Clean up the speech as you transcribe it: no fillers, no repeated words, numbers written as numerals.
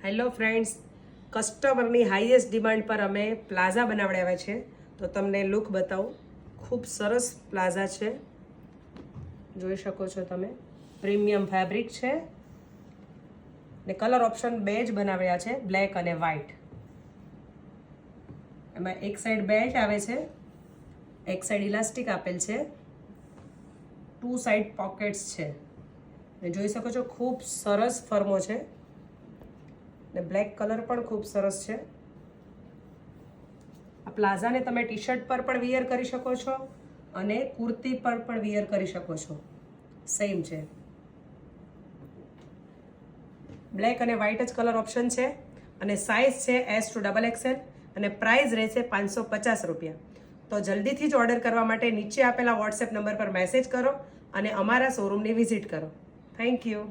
Hello friends, કસ્ટમરની highest demand પર અમે plaza બનાવડાવ્યા છે. તો તમને લુક બતાવું. ખૂબ સરસ પ્લાઝા છે, જોઈ શકો છો તમે. પ્રીમિયમ ફેબ્રિક છે ને કલર ઓપ્શન બે જ બનાવ્યા છે, બ્લેક અને વ્હાઇટ. એમાં એક સાઈડ બેલ્ટ આવે છે, એક સાઈડ ઇલાસ્ટિક આપેલ છે, 2 સાઈડ પોકેટ્સ છે. ને જોઈ શકો છો ખૂબ સરસ ફર્મો છે ને બ્લેક કલર પણ ખૂબ સરસ છે. આ પ્લાઝાને તમે ટી શર્ટ પર પણ વિયર કરી શકો છો અને કુર્તી પર પણ વિયર કરી શકો છો. સેમ છે, બ્લેક અને વ્હાઇટ જ કલર ઓપ્શન છે અને સાઇઝ છે S to XXL અને પ્રાઇસ રહેશે 550 રૂપિયા. તો જલ્દીથી જ ઓર્ડર કરવા માટે નીચે આપેલા વોટ્સએપ નંબર પર મેસેજ કરો અને અમારા શોરૂમની વિઝિટ કરો. Thank you.